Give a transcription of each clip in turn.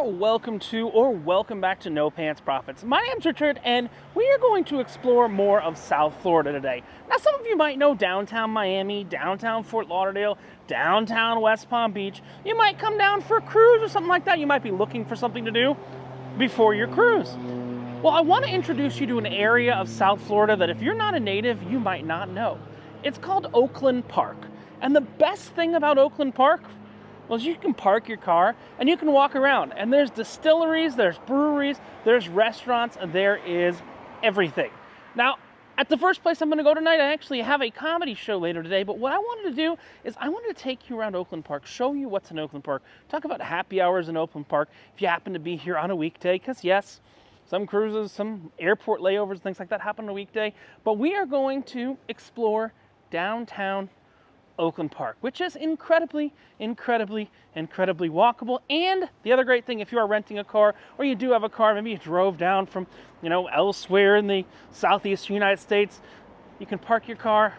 welcome to or welcome back to No Pants Profits. My name's Richard and we are going to explore more of South Florida today. Now some of you might know downtown Miami, downtown Fort Lauderdale, downtown West Palm Beach. You might come down for a cruise or something like that. You might be looking for something to do before your cruise. Well, I want to introduce you to an area of South Florida that if you're not a native, you might not know. It's called Oakland Park. And the best thing about Oakland Park, well, you can park your car and you can walk around, and there's distilleries, there's breweries, there's restaurants, and there is everything. Now, at the first place I'm going to go tonight, I actually have a comedy show later today, but what I wanted to do is I wanted to take you around Oakland Park, show you what's in Oakland Park, talk about happy hours in Oakland Park if you happen to be here on a weekday, because yes, some cruises, some airport layovers, things like that happen on a weekday, but we are going to explore downtown Oakland Park, which is incredibly walkable. And the other great thing, if you are renting a car or you do have a car, maybe you drove down from, elsewhere in the southeastern United States, you can park your car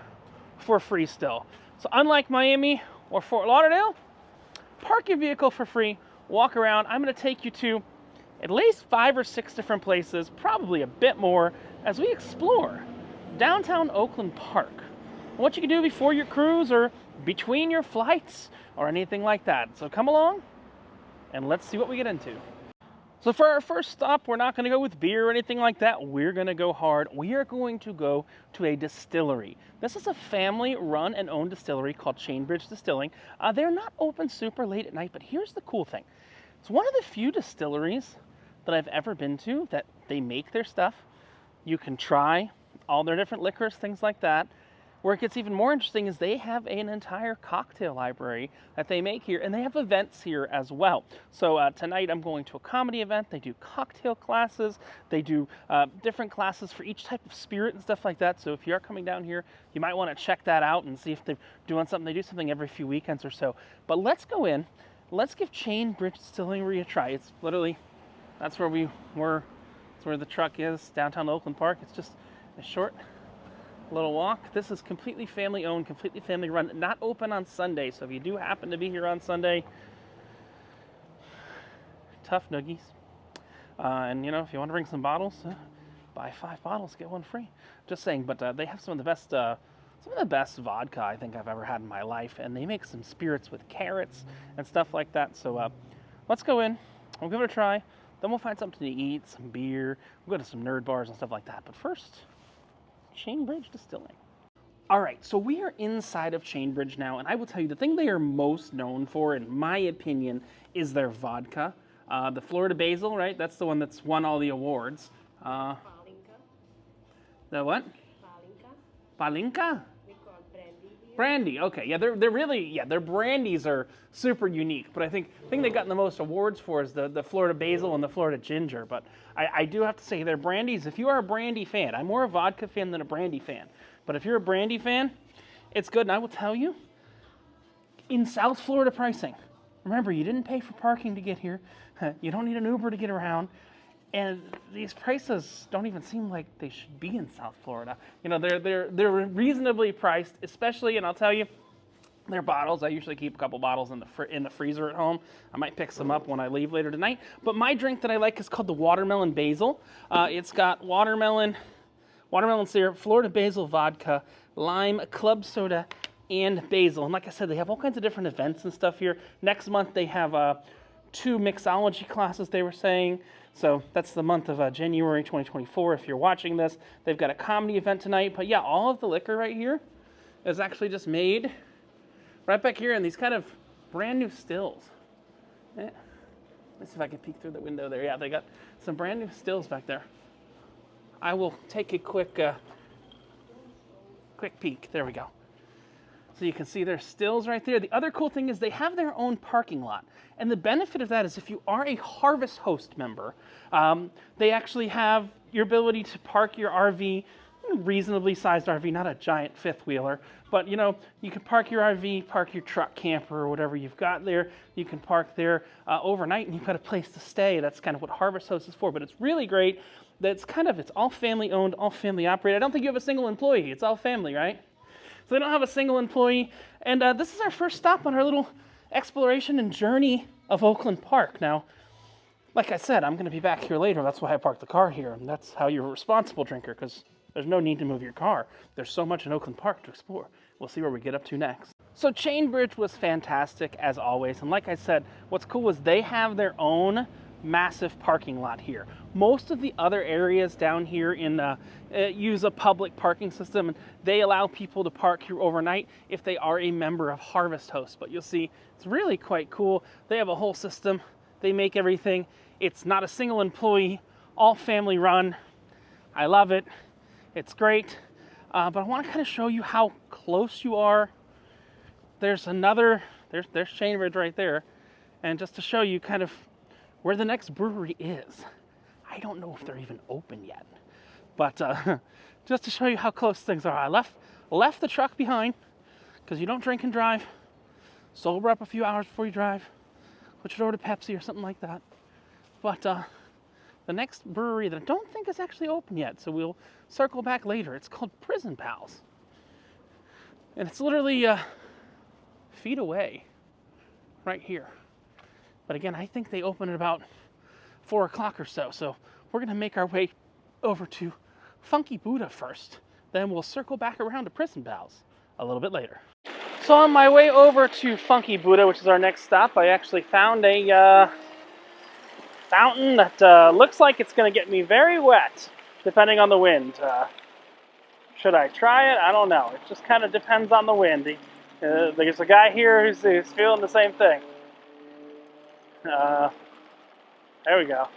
for free still. So unlike Miami or Fort Lauderdale, park your vehicle for free, walk around. I'm going to take you to at least 5 or 6 different places, probably a bit more, as we explore downtown Oakland Park. What you can do before your cruise or between your flights or anything like that. So come along and let's see what we get into. So for our first stop, we're not going to go with beer or anything like that. We're going to go hard. We are going to go to a distillery. This is a family-run and owned distillery called Chainbridge Distilling. They're not open super late at night, but here's the cool thing. It's one of the few distilleries that I've ever been to that they make their stuff. You can try all their different liquors, things like that. Where it gets even more interesting is they have an entire cocktail library that they make here, and they have events here as well. So tonight I'm going to a comedy event. They do cocktail classes. They do different classes for each type of spirit and stuff like that. So if you are coming down here, you might want to check that out and see if they're doing something. They do something every few weekends or so. But let's go in. Let's give Chainbridge Distilling a try. It's literally, that's where we were. That's where the truck is, downtown Oakland Park. It's just a short little walk. This is completely family owned, completely family run, not open on Sunday. So if you do happen to be here on Sunday, tough noogies. And if you want to bring some bottles, buy 5 bottles, get 1 free. Just saying. But they have some of the best vodka I think I've ever had in my life, and they make some spirits with carrots and stuff like that. So let's go in. We'll give it a try. Then we'll find something to eat, some beer. We'll go to some nerd bars and stuff like that. But first, Chainbridge Distilling. All right, so we are inside of Chainbridge now, and I will tell you the thing they are most known for, in my opinion, is their vodka. The Florida Basil, right? That's the one that's won all the awards. Palinka. The what? Palinka. Palinka? We call brandy here. Brandy, okay. Yeah, they're really, their brandies are super unique, but I think the thing they got the most awards for is the Florida Basil and the Florida Ginger. But I do have to say, their brandies, if you are a brandy fan, I'm more a vodka fan than a brandy fan, but if you're a brandy fan, it's good. And I will tell you, in South Florida pricing, remember, you didn't pay for parking to get here. You don't need an Uber to get around. And these prices don't even seem like they should be in South Florida. They're reasonably priced, especially, and I'll tell you, their bottles, I usually keep a couple bottles in the freezer at home. I might pick some up when I leave later tonight. But my drink that I like is called the Watermelon Basil. It's got watermelon syrup, Florida Basil vodka, lime, club soda, and basil. And like I said, they have all kinds of different events and stuff here. Next month they have 2 mixology classes, they were saying. So that's the month of January 2024 if you're watching this. They've got a comedy event tonight. But yeah, all of the liquor right here is actually just made right back here in these kind of brand new stills. Yeah. Let's see if I can peek through the window there. Yeah, they got some brand new stills back there. I will take a quick peek. There we go. So you can see their stills right there. The other cool thing is they have their own parking lot. And the benefit of that is if you are a Harvest Host member, they actually have your ability to park your RV, reasonably sized RV, not a giant fifth wheeler, but you can park your RV, park your truck, camper, or whatever you've got there. You can park there overnight, and you've got a place to stay. That's kind of what Harvest Host is for. But it's really great that it's all family owned, all family operated. I don't think you have a single employee. It's all family, right? So they don't have a single employee. And this is our first stop on our little exploration and journey of Oakland Park. Now, like I said, I'm going to be back here later. That's why I parked the car here. And that's how you're a responsible drinker, because there's no need to move your car. There's so much in Oakland Park to explore. We'll see where we get up to next. So Chainbridge was fantastic, as always. And like I said, what's cool is they have their own massive parking lot here. Most of the other areas down here use a public parking system, and they allow people to park here overnight if they are a member of Harvest Host. But you'll see it's really quite cool. They have a whole system. They make everything. It's not a single employee, all family run. I love it. It's great. But I want to kind of show you how close you are. There's Chainbridge right there. And just to show you kind of where the next brewery is. I don't know if they're even open yet. But just to show you how close things are. I left the truck behind because you don't drink and drive. Sober up a few hours before you drive. Switch it over to Pepsi or something like that. But the next brewery that I don't think is actually open yet, so we'll circle back later. It's called Prison Pals. And it's literally feet away right here. But again, I think they open at about 4 o'clock or so. So we're going to make our way over to Funky Buddha first. Then we'll circle back around to Prison Pals a little bit later. So on my way over to Funky Buddha, which is our next stop, I actually found a fountain that looks like it's going to get me very wet, depending on the wind. Should I try it? I don't know. It just kind of depends on the wind. There's a guy here who's feeling the same thing. There we go.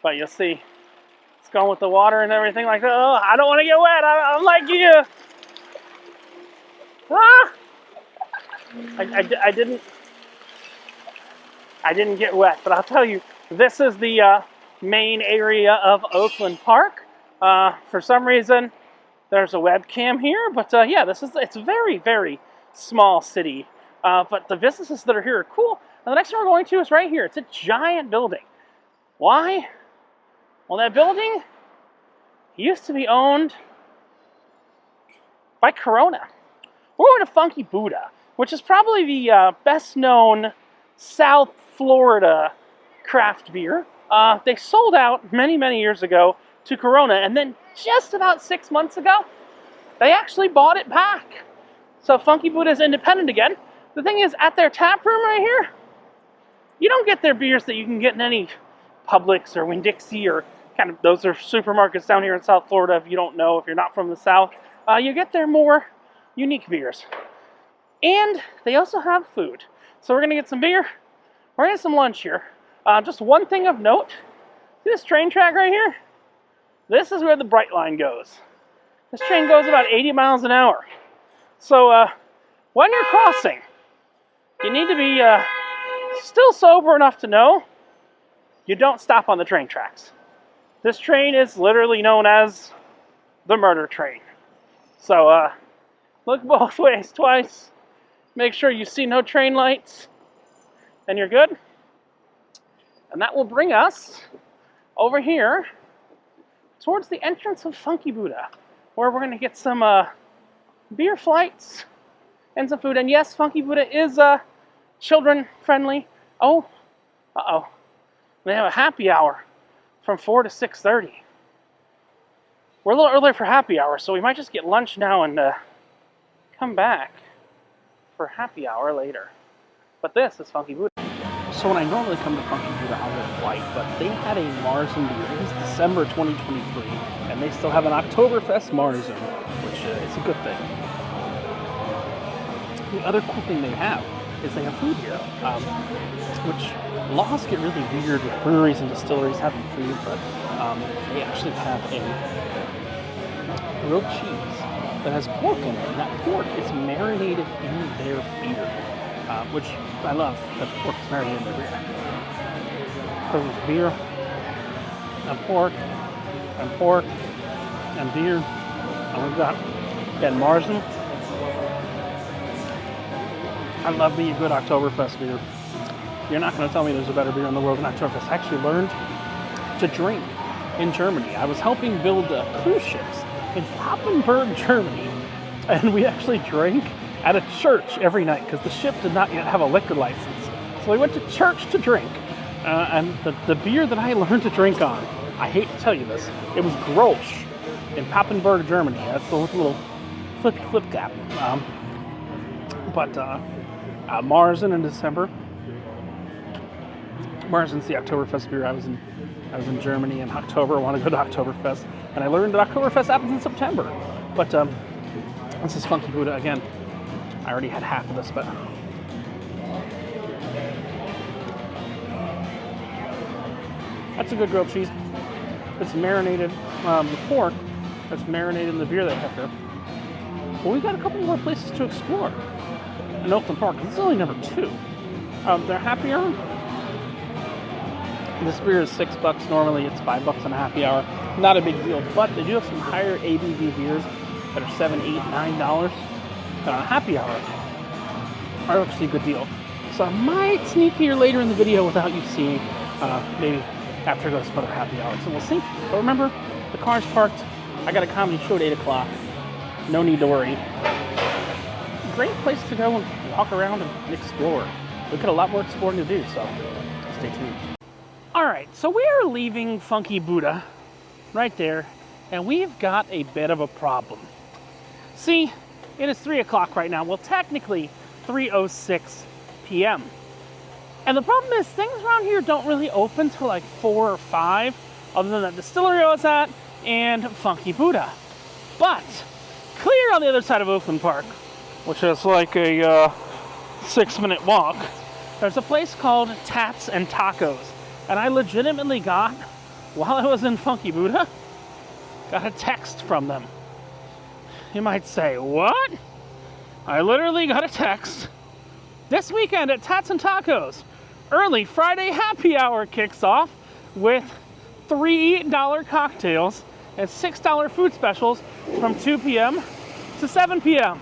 But you'll see, it's going with the water and everything like that. Oh, I don't want to get wet. I'm like you. Ah! I didn't get wet, but I'll tell you, this is the main area of Oakland Park. For some reason, there's a webcam here, but yeah, it's a very, very small city. But the businesses that are here are cool. And the next one we're going to is right here. It's a giant building. Why? Well, that building used to be owned by Corona. We're going to Funky Buddha, which is probably the best known South Florida craft beer. They sold out many, many years ago to Corona, and then just about 6 months ago, they actually bought it back. So Funky Buddha is independent again. The thing is, at their tap room right here, you don't get their beers that you can get in any Publix or Winn-Dixie or kind of, those are supermarkets down here in South Florida if you don't know, if you're not from the South. You get their more unique beers. And they also have food. So we're going to get some beer. We're going to get some lunch here. Just one thing of note. See this train track right here? This is where the Bright Line goes. This train goes about 80 miles an hour. So when you're crossing, you need to be still sober enough to know you don't stop on the train tracks. This train is literally known as the murder train. So look both ways twice. Make sure you see no train lights. And you're good. And that will bring us over here towards the entrance of Funky Buddha, where we're going to get some beer flights and some food. And yes, Funky Buddha is children friendly. Oh, they have a happy hour from 4 to 6:30. We're a little early for happy hour, so we might just get lunch now and come back for happy hour later. But this is Funky Buddha. So when I normally come to Funky Buddha, I'll get a flight, but they had a Marzen beer. It was December 2023, and they still have an Oktoberfest Marzen, which is a good thing. The other cool thing they have is they have food here, which laws get really weird with breweries and distilleries having food, but they actually have a grilled cheese that has pork in it, and that pork is marinated in their beer, which I love, that the pork is marinated in their beer. So there's beer, and pork, and beer, and we've got Marzen. I love me a good Oktoberfest beer. You're not going to tell me there's a better beer in the world than Oktoberfest. I actually learned to drink in Germany. I was helping build cruise ships in Papenburg, Germany, and we actually drank at a church every night because the ship did not yet have a liquor license. So we went to church to drink. And the beer that I learned to drink on, I hate to tell you this, it was Grolsch in Papenburg, Germany. That's the little flippy flip cap. But Marzen in December. Marzen's the Oktoberfest beer. I was in Germany in October. I want to go to Oktoberfest, and I learned that Oktoberfest happens in September. But this is Funky Buddha again. I already had half of this, but that's a good grilled cheese. It's marinated. The pork that's marinated in the beer they have here. Well, we've got a couple more places to explore in Oakland Park. This is only number 2. Their happy hour. This beer is $6. Normally it's $5 on a happy hour. Not a big deal, but they do have some higher ABV beers that are $7, $8, $9. But on a happy hour are actually a good deal. So I might sneak here later in the video without you seeing, maybe after I go to some other happy hours. So we'll see. But remember, the car's parked. I got a comedy show at 8 o'clock. No need to worry. Great place to go and walk around and explore. We've got a lot more exploring to do, so stay tuned. Alright, so we are leaving Funky Buddha right there, and we've got a bit of a problem. See, it is 3 o'clock right now. Well, technically 3:06 p.m. And the problem is things around here don't really open till like 4 or 5, other than that distillery I was at and Funky Buddha. But clear on the other side of Oakland Park, which is like a 6-minute walk, there's a place called Tats and Tacos. And I legitimately got, while I was in Funky Buddha, got a text from them. You might say, what? I literally got a text. This weekend at Tats and Tacos, early Friday happy hour kicks off with $3 cocktails and $6 food specials from 2 p.m. to 7 p.m.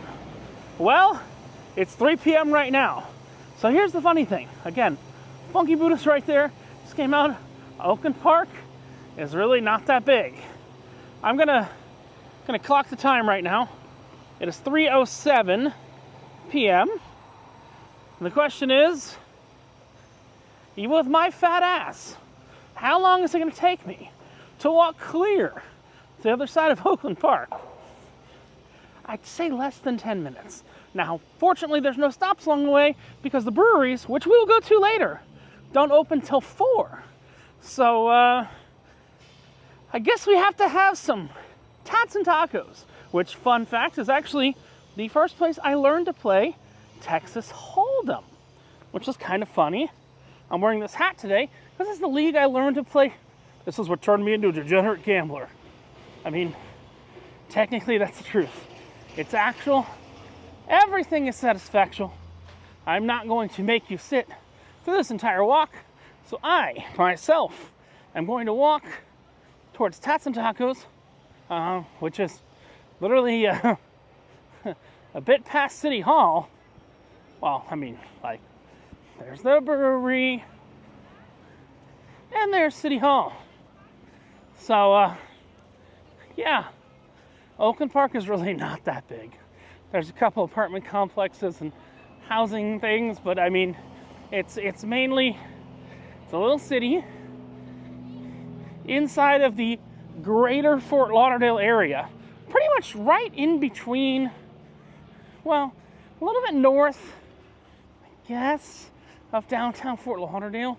Well, it's 3 p.m. right now. So here's the funny thing. Again, Funky Buddha's right there. Just came out. Oakland Park is really not that big. I'm gonna clock the time right now. It is 3:07 p.m. And the question is, even with my fat ass, how long is it gonna take me to walk clear to the other side of Oakland Park? I'd say less than 10 minutes. Now, fortunately, there's no stops along the way because the breweries, which we will go to later, don't open till 4. So, I guess we have to have some Tats and Tacos, which, fun fact, is actually the first place I learned to play Texas Hold'em, which is kind of funny. I'm wearing this hat today because this is the league I learned to play. This is what turned me into a degenerate gambler. I mean, technically that's the truth. It's actual. Everything is satisfactual. I'm not going to make you sit through this entire walk. So I, myself, am going to walk towards Tats and Tacos, which is literally a bit past City Hall. Well, I mean, like, there's the brewery, and there's City Hall. So, yeah, Oakland Park is really not that big. There's a couple apartment complexes and housing things, but I mean, it's mainly, it's a little city inside of the greater Fort Lauderdale area, pretty much right in between, well, a little bit north, I guess, of downtown Fort Lauderdale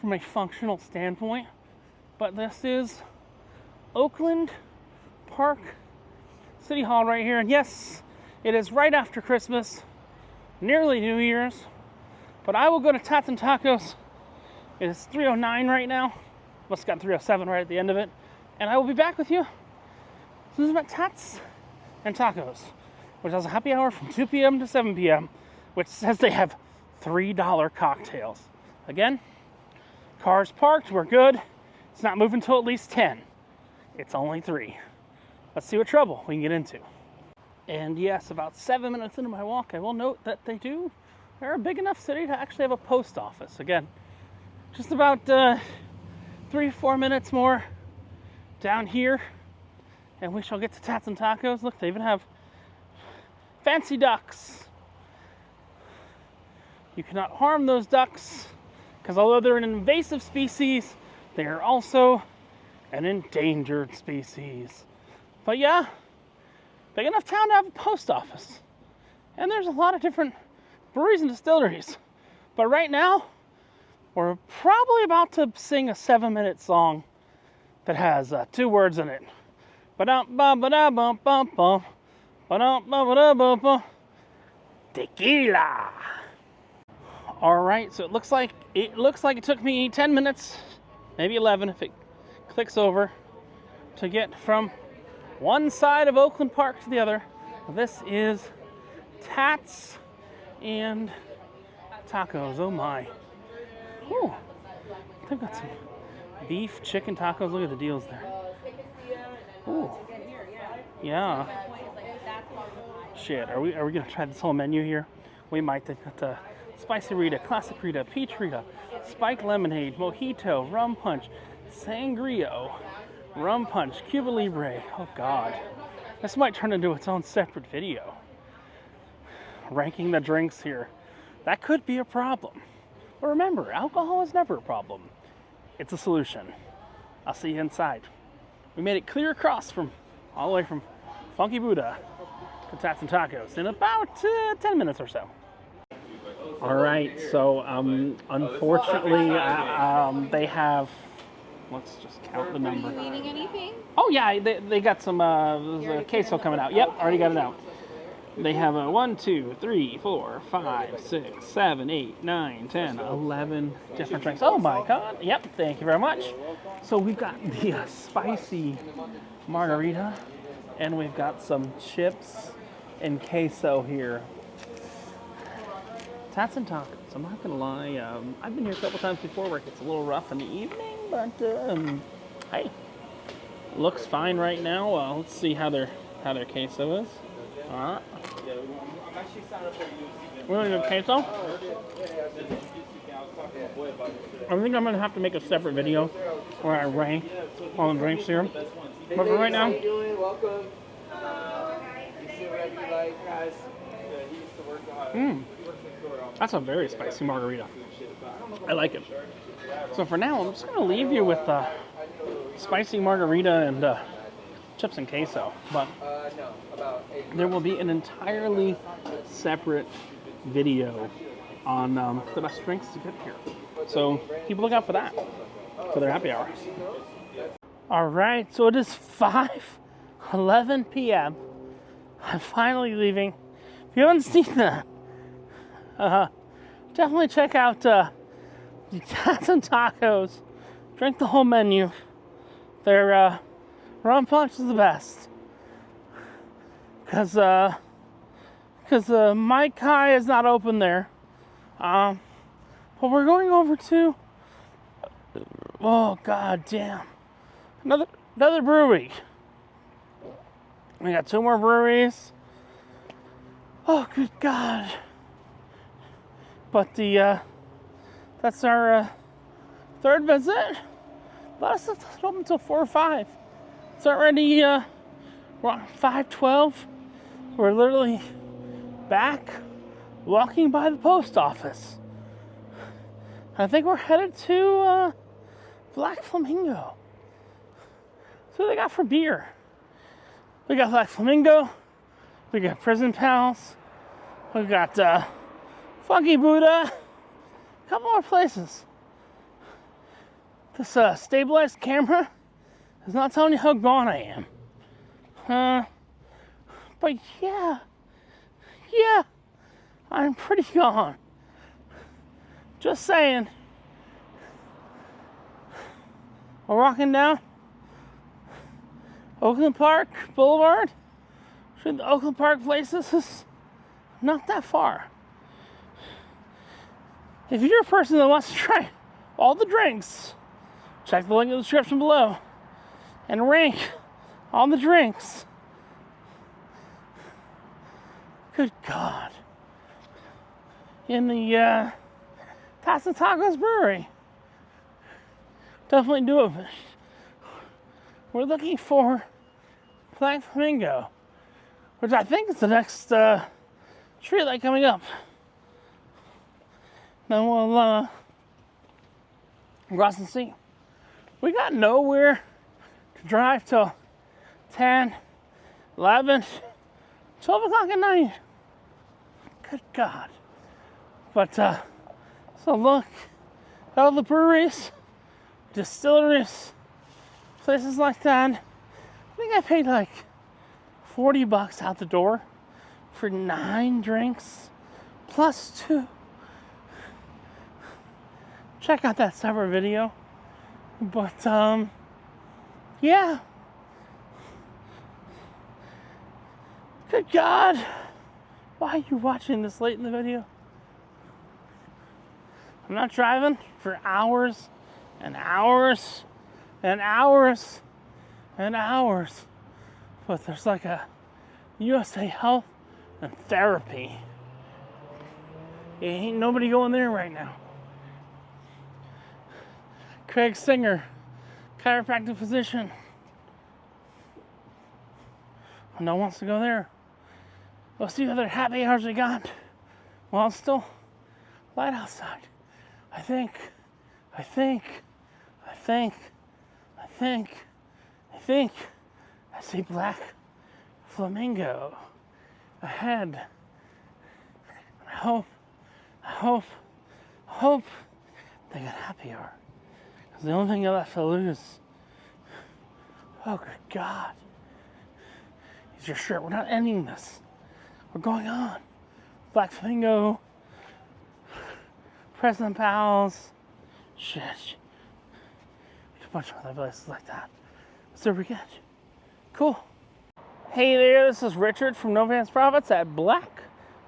from a functional standpoint. But this is Oakland Park City Hall right here. And yes, it is right after Christmas, nearly New Year's. But I will go to Tats and Tacos. It is 3:09 right now. Must have got 3:07 right at the end of it. And I will be back with you as soon as I'm at Tats and Tacos, which has a happy hour from 2 p.m. to 7 p.m., which says they have $3 cocktails. Again, car's parked, we're good. It's not moving till at least 10. It's only 3. Let's see what trouble we can get into. And yes, about 7 minutes into my walk, I will note that they're a big enough city to actually have a post office. Again, just about 3-4 minutes more down here, and we shall get to Tats and Tacos. Look, they even have fancy ducks. You cannot harm those ducks Because although they're an invasive species, they are also an endangered species. But yeah, big enough town to have a post office. And there's a lot of different breweries and distilleries. But right now, we're probably about to sing a 7-minute song that has 2 words in it. Ba-dum-bum-ba-da-bum-bum-bum. Ba-dum-bum-ba-da-bum-bum. Tequila. All right, so it looks like it took me 10 minutes, maybe 11 if it clicks over, to get from one side of Oakland Park to the other. This is Tats and Tacos. Oh my. Whew. They've got some beef, chicken tacos. Look at the deals there. Ooh. Yeah. Shit, are we gonna try this whole menu here? We might. They've got the spicy Rita, classic Rita, peach Rita, spiked lemonade, mojito, rum punch, sangria, rum punch, Cuba Libre. Oh God, this might turn into its own separate video. Ranking the drinks here, that could be a problem. But remember, alcohol is never a problem. It's a solution. I'll see you inside. We made it clear across from all the way from Funky Buddha to Tats and Tacos in about 10 minutes or so. All right, so unfortunately, they have. Let's just count the number. Are you eating anything? Oh yeah, they got some queso coming out. Yep, already got it out. They have 1, 2, 3, 4, 5, 6, 7, 8, 9, 10, 11 different drinks. Oh my God! Yep, thank you very much. So we've got the spicy margarita, and we've got some chips and queso here. Tats and Tacos. I'm not gonna lie. I've been here a couple times before where it gets a little rough in the evening, but hey, looks fine right now. Let's see how their queso is. All right. Really good queso. I think I'm gonna have to make a separate video where I rank all the drinks here. But for right now. That's a very spicy margarita. I like it. So for now, I'm just going to leave you with spicy margarita and chips and queso. But there will be an entirely separate video on the best drinks to get here. So keep a lookout for that, for their happy hour. All right, so it is 5:11 p.m. I'm finally leaving. If you haven't seen that, definitely check out the Tats and Tacos. Drink the whole menu. Their rum punch is the best. Because Mai Kai is not open there. But we're going over to, oh God damn, another brewery. We got 2 more breweries. Oh, good God. But that's our 3rd visit. Last it's open until 4 or 5. It's already we're on 5:12. We're literally back walking by the post office. I think we're headed to Black Flamingo. So what they got for beer? We got Black Flamingo. We got Prison Pals. We got Funky Buddha. A couple more places. This stabilized camera is not telling you how gone I am. But yeah, I'm pretty gone. Just saying. We're walking down Oakland Park Boulevard. The Oakland Park places is not that far. If you're a person that wants to try all the drinks, check the link in the description below and rank all the drinks. Good God. In the Tats and Tacos Brewery. Definitely do it. We're looking for Black Flamingo, which I think is the next street light coming up. Then we'll across the sea. We got nowhere to drive till 10, 11, 12 o'clock at night. Good God. But, so look, all the breweries, distilleries, places like that. I think I paid like $40 out the door for 9 drinks plus 2. Check out that separate video. But, yeah. Good God. Why are you watching this late in the video? I'm not driving for hours and hours and hours and hours. But there's like a USA Health and Therapy. Ain't nobody going there right now. Craig Singer, chiropractic physician. No one wants to go there. Let's see what other happy hours we got. Well, it's still light outside. I think I see black flamingo ahead. I hope they got happy hour. Because the only thing I left to lose. Oh, good God. Is your shirt. We're not ending this. We're going on. Black flamingo. President Pals. Shit. A bunch of other places like that. So we get. Cool. Hey there, this is Richard from No Pants Profits at Black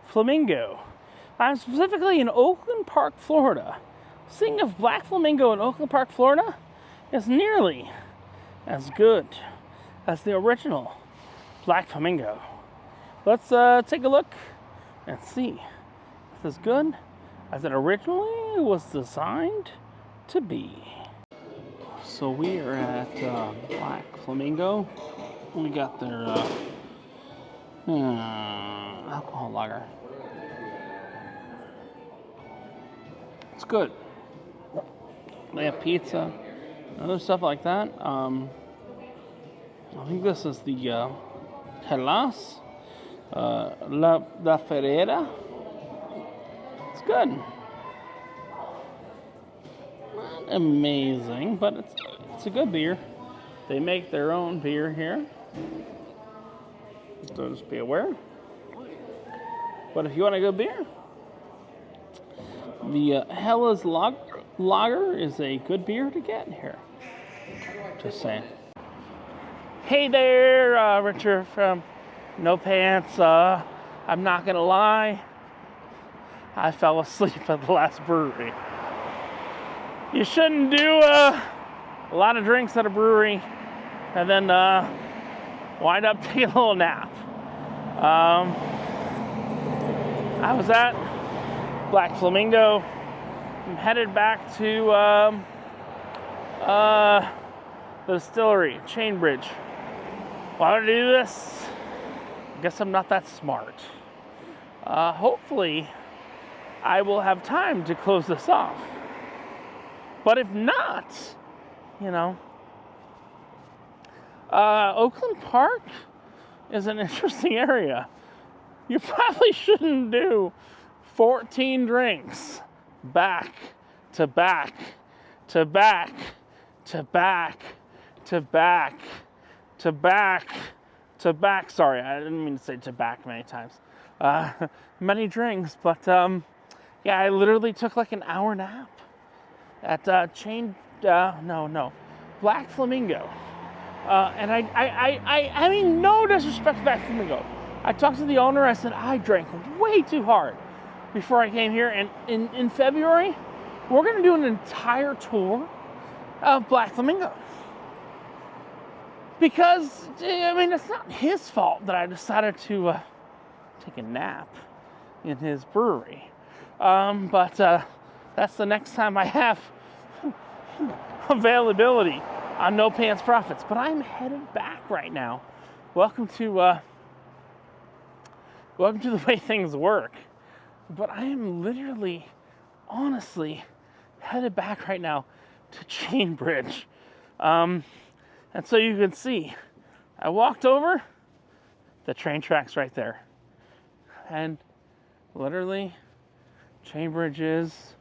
Flamingo. I'm specifically in Oakland Park, Florida. Seeing if Black Flamingo in Oakland Park, Florida is nearly as good as the original Black Flamingo. Let's take a look and see if it's as good as it originally was designed to be. So we are at Black Flamingo. We got their alcohol lager. It's good. They have pizza, other stuff like that. I think this is the Hellas La Ferreira. It's good. Not amazing, but it's a good beer. They make their own beer here, so just be aware. But if you want a good beer, the Hellas Lager is a good beer to get here. Just saying. Hey there, Richard from No Pants. I'm not gonna lie, I fell asleep at the last brewery. You shouldn't do a lot of drinks at a brewery and then wind up taking a little nap. I was at Black Flamingo. I'm headed back to the distillery, Chainbridge. Why would I do this? I guess I'm not that smart. Hopefully, I will have time to close this off. But if not, you know, Oakland Park is an interesting area. You probably shouldn't do 14 drinks back to back to back to back to back to back to back. Sorry, I didn't mean to say to back many times. Many drinks, but yeah, I literally took like an hour nap at Black Flamingo. And I mean, no disrespect to Black Flamingo. I talked to the owner. I said, I drank way too hard before I came here. And in February, we're going to do an entire tour of Black Flamingo. Because, I mean, it's not his fault that I decided to take a nap in his brewery. But that's the next time I have availability on No Pants Profits. But I'm headed back right now. Welcome to the way things work. But I am literally, honestly, headed back right now to Chain Bridge. And so you can see, I walked over, the train tracks right there. And literally, Chain Bridge is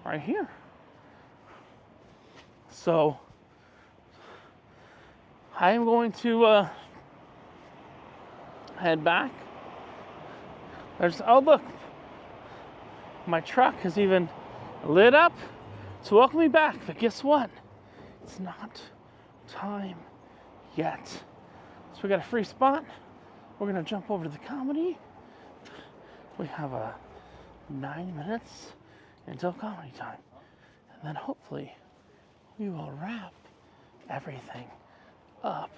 right here. So I am going to head back. Oh look, my truck is even lit up to welcome me back. But guess what? It's not time yet. So we got a free spot. We're gonna jump over to the comedy. We have 9 minutes until comedy time. And then hopefully we will wrap everything up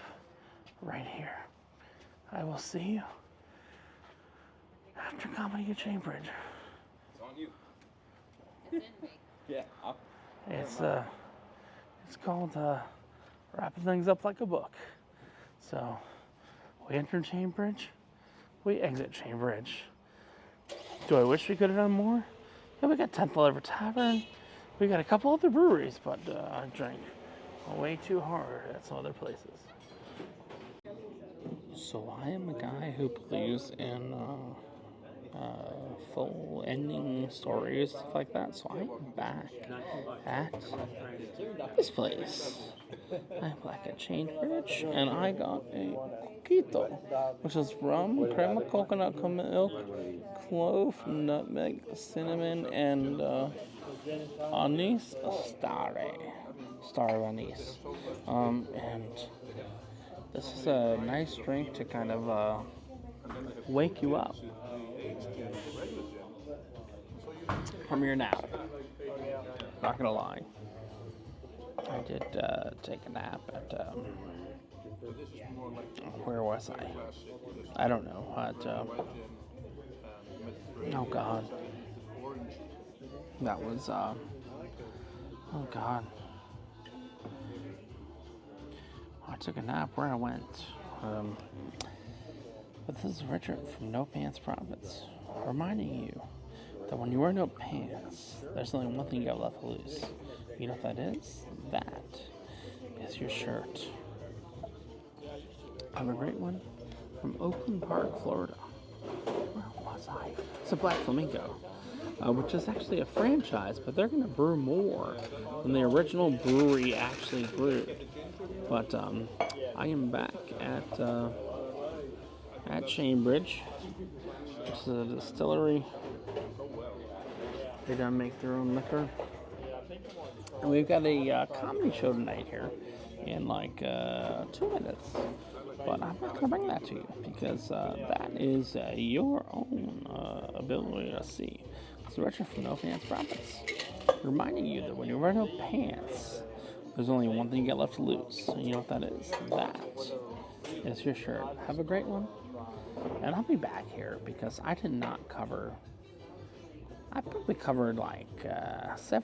right here. I will see you after comedy at Chain Bridge. It's on you. Yeah. It's called wrapping things up like a book. So we enter Chain Bridge, we exit Chain Bridge. Do I wish we could have done more? Yeah, we got 10th Level Tavern. We got a couple other breweries, but I drank way too hard at some other places. So I am a guy who believes in full ending stories, stuff like that. So I am back at this place. I'm back at Chain Bridge, and I got a coquito, which is rum, crema, coconut milk, clove, nutmeg, cinnamon, and anise, star of anise. And this is a nice drink to kind of wake you up from your nap. Not gonna lie, I did take a nap at where was I don't know. Oh God, that was oh God. I took a nap where I went. But this is Richard from No Pants Profits, reminding you that when you wear no pants, there's only one thing you got left to lose. You know what that is? That is your shirt. Have a great one from Oakland Park, Florida. Where was I? It's a Black Flamingo, which is actually a franchise, but they're going to brew more than the original brewery actually brewed. But I am back at Chain Bridge, which is a distillery. They don't make their own liquor. And we've got a comedy show tonight here in like 2 minutes. But I'm not going to bring that to you because that is your own ability to see. So Richard from No Pants Profits, reminding you that when you wear no pants, there's only one thing you got left to lose. And you know what that is? That is your shirt. Have a great one. And I'll be back here because I did not cover. I probably covered like 70%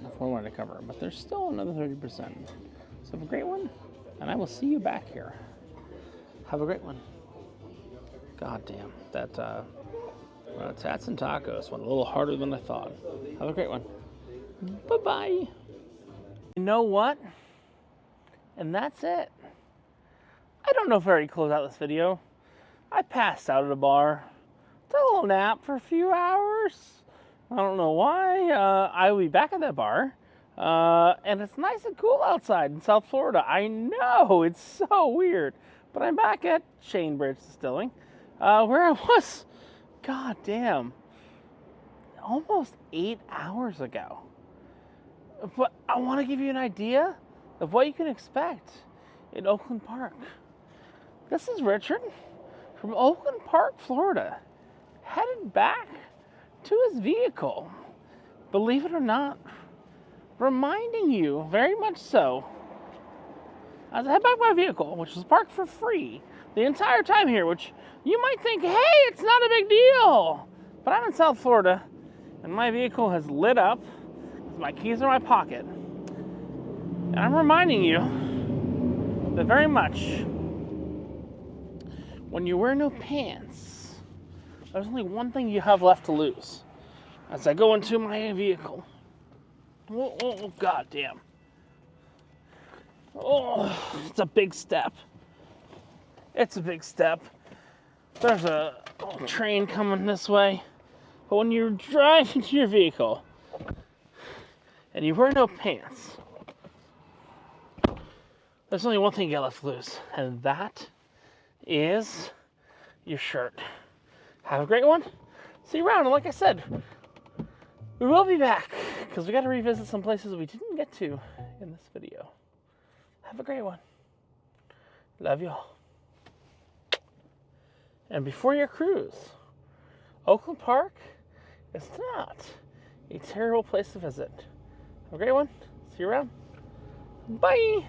of what I wanted to cover, but there's still another 30%. So have a great one, and I will see you back here. Have a great one. God damn, that tats and tacos went a little harder than I thought. Have a great one. Bye-bye. You know what? And that's it. I don't know if I already closed out this video. I passed out at a bar. Took a little nap for a few hours. I don't know why. I will be back at that bar. And it's nice and cool outside in South Florida. I know, it's so weird. But I'm back at Chain Bridge Distilling, where I was, god damn, almost 8 hours ago. But I want to give you an idea of what you can expect in Oakland Park. This is Richard from Oakland Park, Florida, headed back to his vehicle. Believe it or not, reminding you very much so, as I head back to my vehicle, which was parked for free the entire time here, which you might think, hey, it's not a big deal. But I'm in South Florida, and my vehicle has lit up, my keys are in my pocket. And I'm reminding you that very much, when you wear no pants, there's only one thing you have left to lose. As I go into my vehicle, Oh, goddamn. Oh, it's a big step. It's a big step. There's a train coming this way. But when you're driving to your vehicle and you wear no pants, there's only one thing you got left loose, and that is your shirt. Have a great one. See you around. And like I said, we will be back because we got to revisit some places we didn't get to in this video. Have a great one. Love y'all. And before your cruise, Oakland Park is not a terrible place to visit. Have a great one. See you around. Bye.